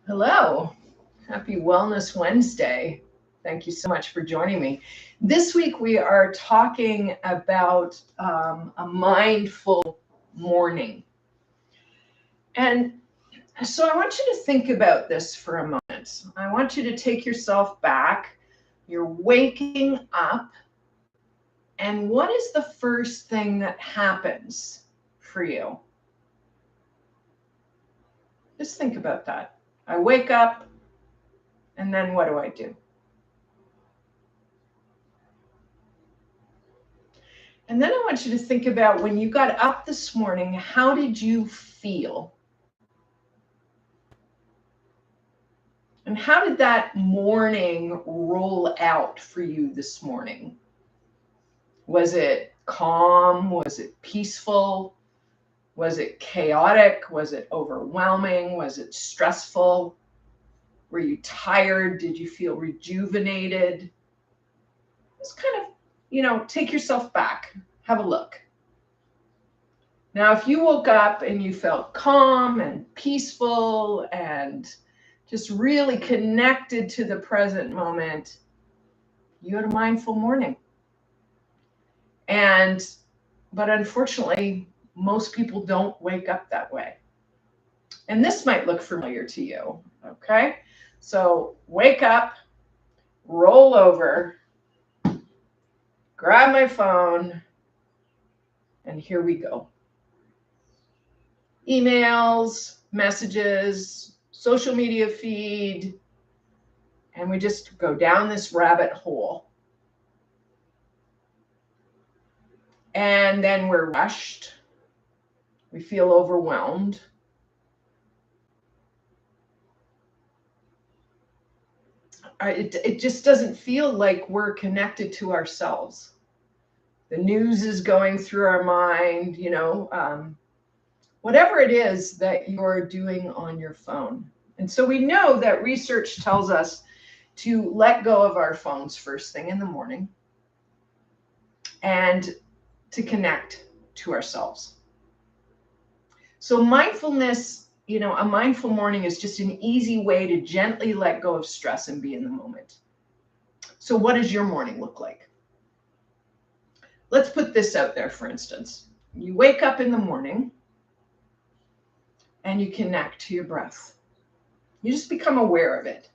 Hello. Happy Wellness Wednesday. Thank you so much for joining me. This week we are talking about a mindful morning. And so I want you to think about this for a moment. I want you to take yourself back. You're waking up, and what is the first thing that happens for you? Just think about that. I wake up, and then what do I do? And then I want you to think about when you got up this morning, how did you feel? And how did that morning roll out for you this morning? Was it calm? Was it peaceful? Was it chaotic? Was it overwhelming? Was it stressful? Were you tired? Did you feel rejuvenated? Just kind of, take yourself back. Have a look. Now, if you woke up and you felt calm and peaceful and just really connected to the present moment, you had a mindful morning. But unfortunately, most people don't wake up that way. And this might look familiar to you, okay? So wake up, roll over, grab my phone, and here we go. Emails, messages, social media feed, and we just go down this rabbit hole. And then we're rushed. We feel overwhelmed. It just doesn't feel like we're connected to ourselves. The news is going through our mind, whatever it is that you're doing on your phone. And so we know that research tells us to let go of our phones first thing in the morning and to connect to ourselves. So mindfulness, a mindful morning is just an easy way to gently let go of stress and be in the moment. So what does your morning look like? Let's put this out there, for instance. You wake up in the morning and you connect to your breath. You just become aware of it.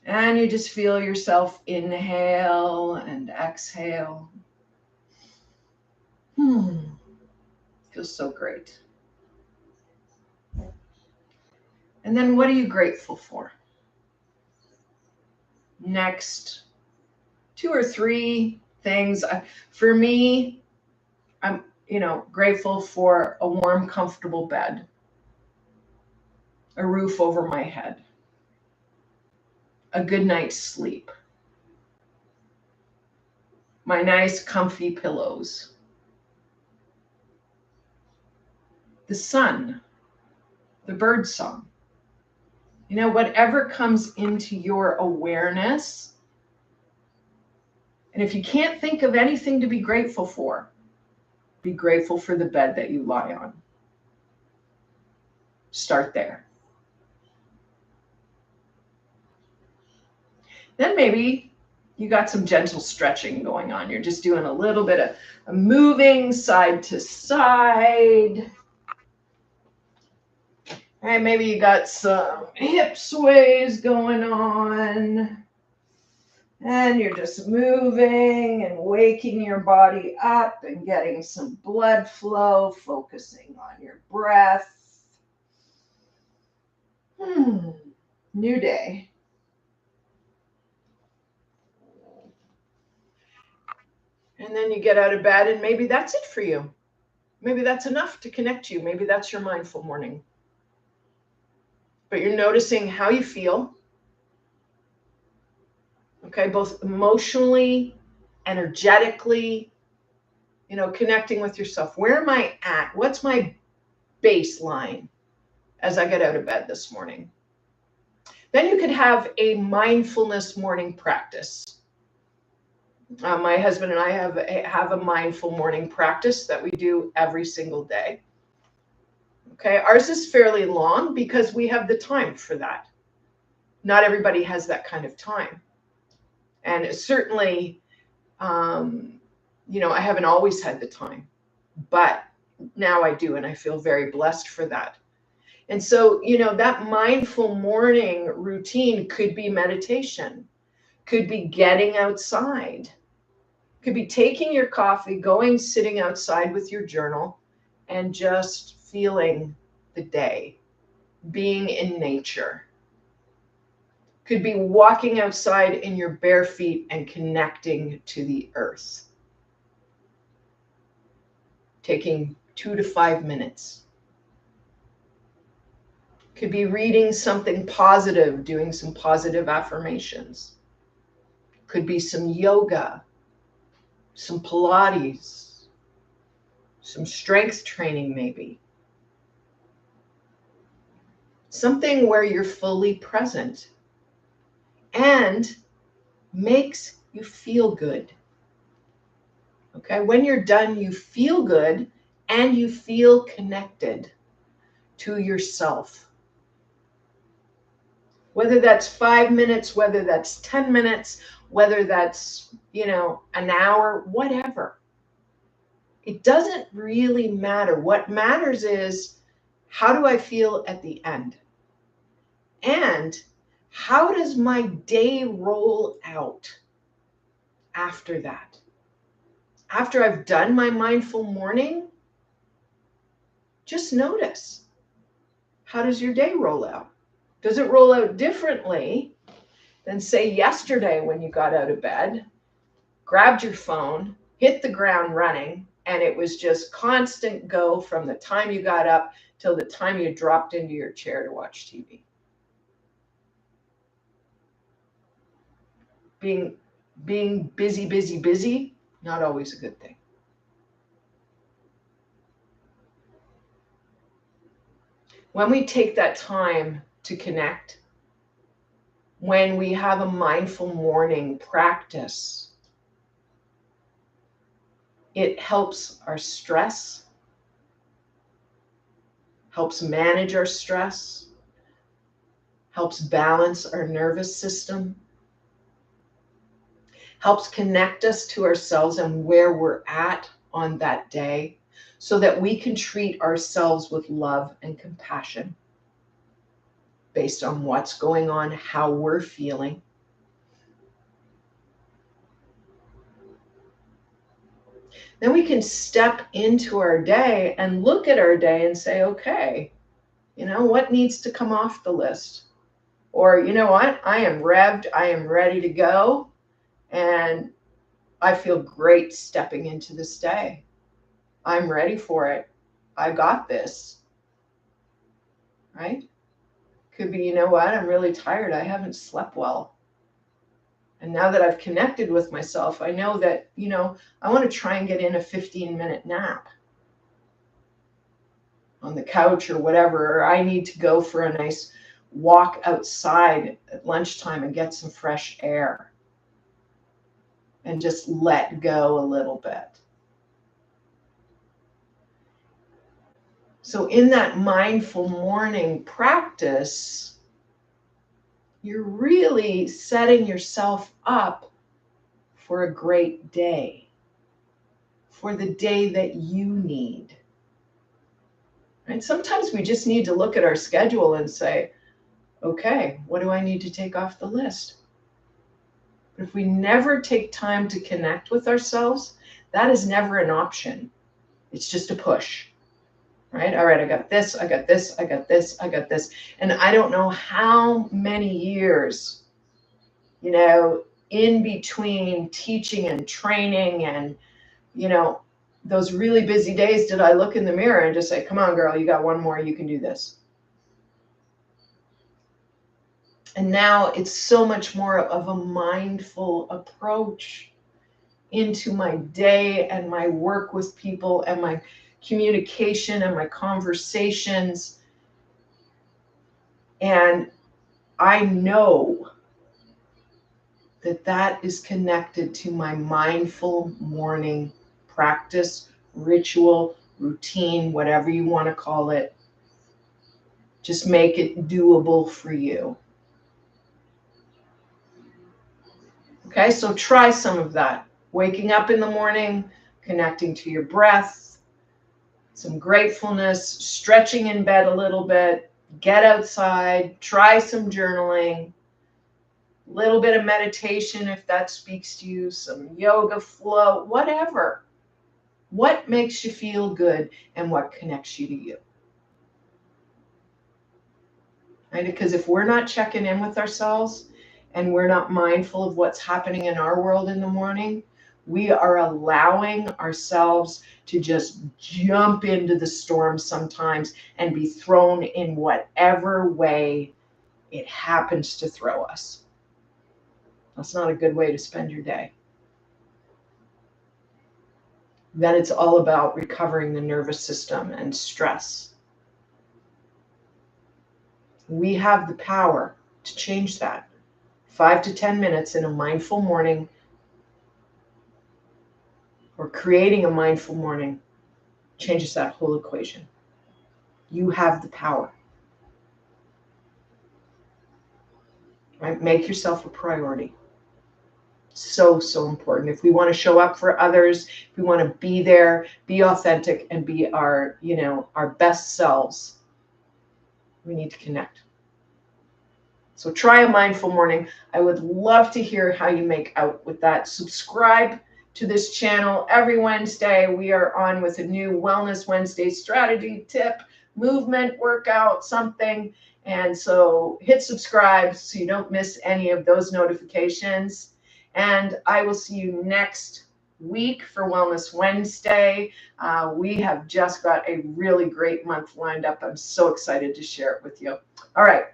And you just feel yourself inhale and exhale. Feels so great. And then what are you grateful for? Next 2 or 3 things. For me, I'm, grateful for a warm, comfortable bed, a roof over my head, a good night's sleep, my nice, comfy pillows, the sun, the bird song. Whatever comes into your awareness. And if you can't think of anything to be grateful for, be grateful for the bed that you lie on. Start there. Then maybe you got some gentle stretching going on. You're just doing a little bit of moving side to side. All right, maybe you got some hip sways going on. And you're just moving and waking your body up and getting some blood flow, focusing on your breath. New day. And then you get out of bed and maybe that's it for you. Maybe that's enough to connect you. Maybe that's your mindful morning. But you're noticing how you feel. Okay, both emotionally, energetically, connecting with yourself. Where am I at? What's my baseline as I get out of bed this morning? Then you could have a mindfulness morning practice. My husband and I have a mindful morning practice that we do every single day. Okay, ours is fairly long because we have the time for that. Not everybody has that kind of time. And certainly, I haven't always had the time, but now I do, and I feel very blessed for that. And so, that mindful morning routine could be meditation, could be getting outside, could be taking your coffee, going, sitting outside with your journal, and just feeling the day, being in nature. Could be walking outside in your bare feet and connecting to the earth. Taking 2 to 5 minutes. Could be reading something positive, doing some positive affirmations. Could be some yoga, some Pilates, some strength training maybe. Something where you're fully present and makes you feel good. Okay, when you're done, you feel good and you feel connected to yourself. Whether that's 5 minutes, whether that's 10 minutes, whether that's, an hour, whatever. It doesn't really matter. What matters is, how do I feel at the end? And how does my day roll out after that? After I've done my mindful morning, just notice. How does your day roll out? Does it roll out differently than, say, yesterday when you got out of bed, grabbed your phone, hit the ground running, and it was just constant go from the time you got up till the time you dropped into your chair to watch TV? Being busy, not always a good thing. When we take that time to connect, when we have a mindful morning practice, it helps our stress, helps manage our stress, helps balance our nervous system, helps connect us to ourselves and where we're at on that day so that we can treat ourselves with love and compassion based on what's going on, how we're feeling. Then we can step into our day and look at our day and say, okay, what needs to come off the list? Or, you know what? I am revved. I am ready to go. And I feel great stepping into this day. I'm ready for it. I got this. Right? Could be, you know what? I'm really tired. I haven't slept well. And now that I've connected with myself, I know that, I want to try and get in a 15-minute nap on the couch or whatever, or I need to go for a nice walk outside at lunchtime and get some fresh air and just let go a little bit. So in that mindful morning practice, you're really setting yourself up for a great day, for the day that you need. Right? Sometimes we just need to look at our schedule and say, okay, what do I need to take off the list? But if we never take time to connect with ourselves, that is never an option. It's just a push. Right? All right, I got this, I got this, I got this, I got this. And I don't know how many years, in between teaching and training and, those really busy days, did I look in the mirror and just say, come on, girl, you got one more, you can do this. And now it's so much more of a mindful approach into my day and my work with people and my communication and my conversations. And I know that is connected to my mindful morning practice, ritual, routine, whatever you want to call it. Just make it doable for you. Okay, so try some of that. Waking up in the morning, connecting to your breath, some gratefulness, stretching in bed a little bit, get outside, try some journaling, a little bit of meditation if that speaks to you, some yoga flow, whatever. What makes you feel good and what connects you to you? Right? Because if we're not checking in with ourselves and we're not mindful of what's happening in our world in the morning, we are allowing ourselves to just jump into the storm sometimes and be thrown in whatever way it happens to throw us. That's not a good way to spend your day. Then it's all about recovering the nervous system and stress. We have the power to change that. 5 to 10 minutes in a mindful morning, or creating a mindful morning, changes that whole equation. You have the power. Right? Make yourself a priority. So, so important. If we want to show up for others, if we want to be there, be authentic, and be our, our best selves, we need to connect. So try a mindful morning. I would love to hear how you make out with that. Subscribe to this channel every Wednesday. We are on with a new Wellness Wednesday strategy tip, movement, workout, something. And so hit subscribe so you don't miss any of those notifications. And I will see you next week for Wellness Wednesday. We have just got a really great month lined up. I'm so excited to share it with you. All right.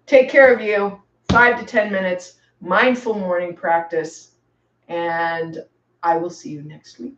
Take care of you. 5 to 10 minutes, mindful morning practice, and I will see you next week.